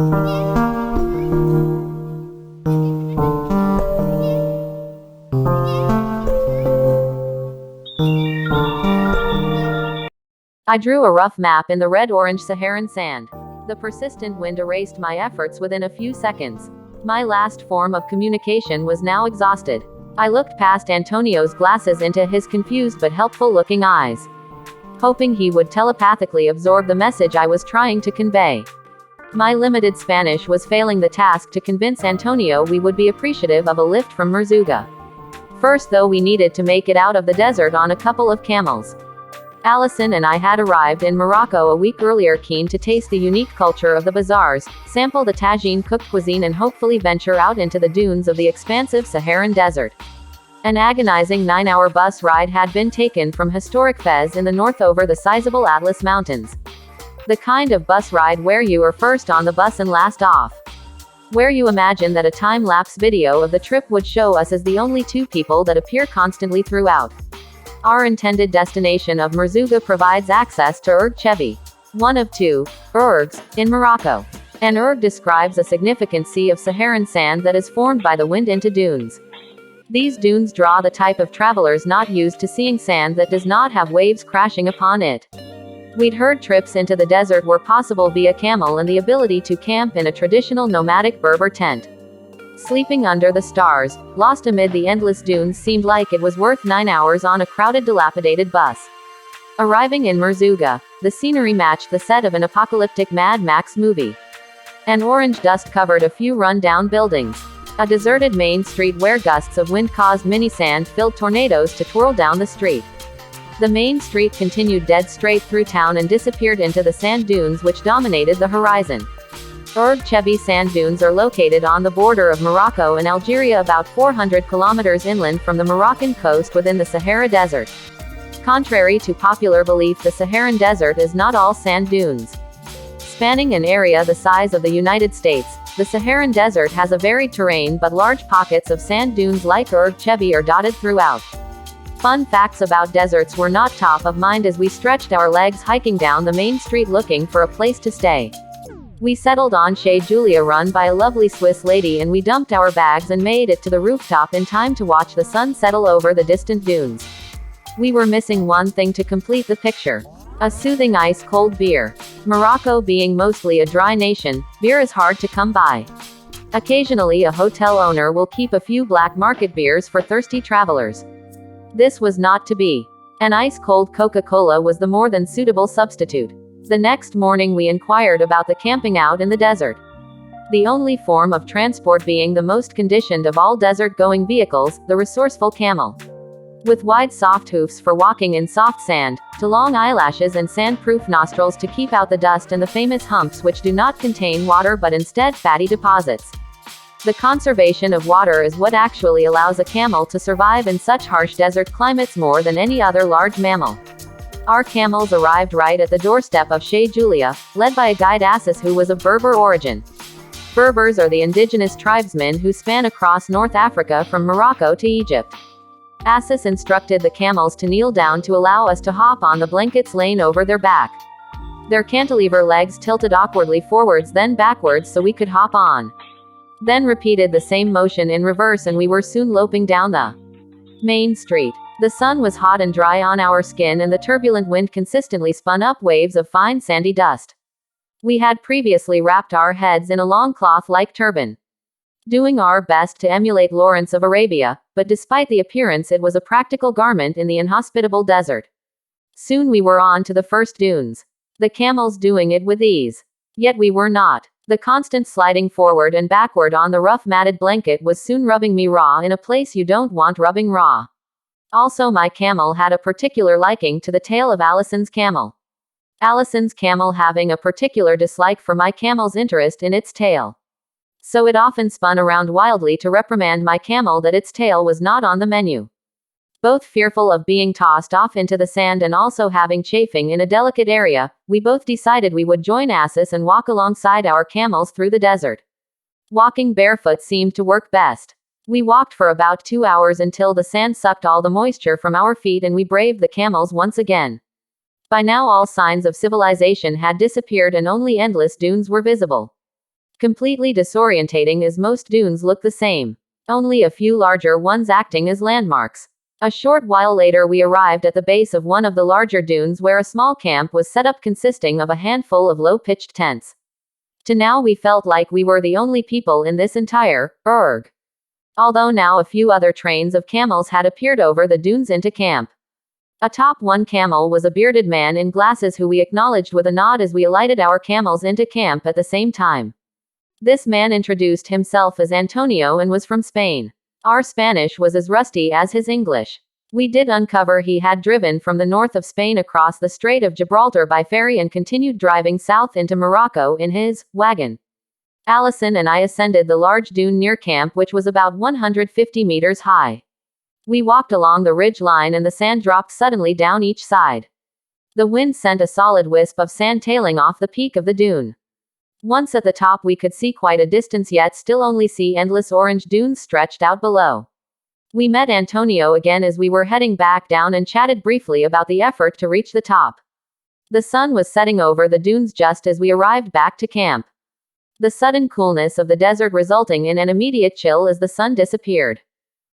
I drew a rough map in the red-orange Saharan sand. The persistent wind erased my efforts within a few seconds. My last form of communication was now exhausted. I looked past Antonio's glasses into his confused but helpful-looking eyes, hoping he would telepathically absorb the message I was trying to convey. My limited Spanish was failing the task to convince Antonio we would be appreciative of a lift from Merzouga. First, though, we needed to make it out of the desert on a couple of camels. Allison and I had arrived in Morocco a week earlier, keen to taste the unique culture of the bazaars, sample the tagine-cooked cuisine, and hopefully venture out into the dunes of the expansive Saharan Desert. An agonizing 9-hour bus ride had been taken from historic Fez in the north over the sizable Atlas Mountains. The kind of bus ride where you are first on the bus and last off. Where you imagine that a time-lapse video of the trip would show us as the only two people that appear constantly throughout. Our intended destination of Merzouga provides access to Erg Chevi, one of two ergs in Morocco. An erg describes a significant sea of Saharan sand that is formed by the wind into dunes. These dunes draw the type of travelers not used to seeing sand that does not have waves crashing upon it. We'd heard trips into the desert were possible via camel and the ability to camp in a traditional nomadic Berber tent. Sleeping under the stars, lost amid the endless dunes, seemed like it was worth 9 hours on a crowded, dilapidated bus. Arriving in Merzouga, the scenery matched the set of an apocalyptic Mad Max movie. An orange dust covered a few run-down buildings. A deserted main street where gusts of wind caused mini sand-filled tornadoes to twirl down the street. The main street continued dead straight through town and disappeared into the sand dunes which dominated the horizon. Erg Chevi sand dunes are located on the border of Morocco and Algeria, about 400 kilometers inland from the Moroccan coast within the Sahara Desert. Contrary to popular belief, the Saharan Desert is not all sand dunes. Spanning an area the size of the United States, the Saharan Desert has a varied terrain, but large pockets of sand dunes like Erg Chevi are dotted throughout. Fun facts about deserts were not top of mind as we stretched our legs hiking down the main street looking for a place to stay. We settled on Chez Julia, run by a lovely Swiss lady, and we dumped our bags and made it to the rooftop in time to watch the sun settle over the distant dunes. We were missing one thing to complete the picture: a soothing ice-cold beer. Morocco being mostly a dry nation, beer is hard to come by. Occasionally a hotel owner will keep a few black market beers for thirsty travelers. This was not to be. An ice-cold Coca-Cola was the more than suitable substitute. The next morning we inquired about the camping out in the desert. The only form of transport being the most conditioned of all desert-going vehicles, the resourceful camel. With wide soft hoofs for walking in soft sand, to long eyelashes and sand-proof nostrils to keep out the dust, and the famous humps which do not contain water but instead fatty deposits. The conservation of water is what actually allows a camel to survive in such harsh desert climates more than any other large mammal. Our camels arrived right at the doorstep of Chez Julia, led by a guide Assis who was of Berber origin. Berbers are the indigenous tribesmen who span across North Africa from Morocco to Egypt. Assis instructed the camels to kneel down to allow us to hop on the blankets laying over their back. Their cantilever legs tilted awkwardly forwards then backwards so we could hop on. Then repeated the same motion in reverse and we were soon loping down the main street. The sun was hot and dry on our skin and the turbulent wind consistently spun up waves of fine sandy dust. We had previously wrapped our heads in a long cloth-like turban, doing our best to emulate Lawrence of Arabia, but despite the appearance it was a practical garment in the inhospitable desert. Soon we were on to the first dunes. The camels doing it with ease. Yet we were not. The constant sliding forward and backward on the rough matted blanket was soon rubbing me raw in a place you don't want rubbing raw. Also, my camel had a particular liking to the tail of Allison's camel. Allison's camel having a particular dislike for my camel's interest in its tail. So it often spun around wildly to reprimand my camel that its tail was not on the menu. Both fearful of being tossed off into the sand and also having chafing in a delicate area, we both decided we would join Assis and walk alongside our camels through the desert. Walking barefoot seemed to work best. We walked for about 2 hours until the sand sucked all the moisture from our feet and we braved the camels once again. By now all signs of civilization had disappeared and only endless dunes were visible. Completely disorientating as most dunes look the same. Only a few larger ones acting as landmarks. A short while later we arrived at the base of one of the larger dunes where a small camp was set up consisting of a handful of low-pitched tents. To now we felt like we were the only people in this entire erg. Although now a few other trains of camels had appeared over the dunes into camp. Atop one camel was a bearded man in glasses who we acknowledged with a nod as we alighted our camels into camp at the same time. This man introduced himself as Antonio and was from Spain. Our Spanish was as rusty as his English. We did uncover he had driven from the north of Spain across the Strait of Gibraltar by ferry and continued driving south into Morocco in his wagon. Allison and I ascended the large dune near camp, which was about 150 meters high. We walked along the ridge line and the sand dropped suddenly down each side. The wind sent a solid wisp of sand tailing off the peak of the dune. Once at the top we could see quite a distance, yet still only see endless orange dunes stretched out below. We met Antonio again as we were heading back down and chatted briefly about the effort to reach the top. The sun was setting over the dunes just as we arrived back to camp. The sudden coolness of the desert resulting in an immediate chill as the sun disappeared.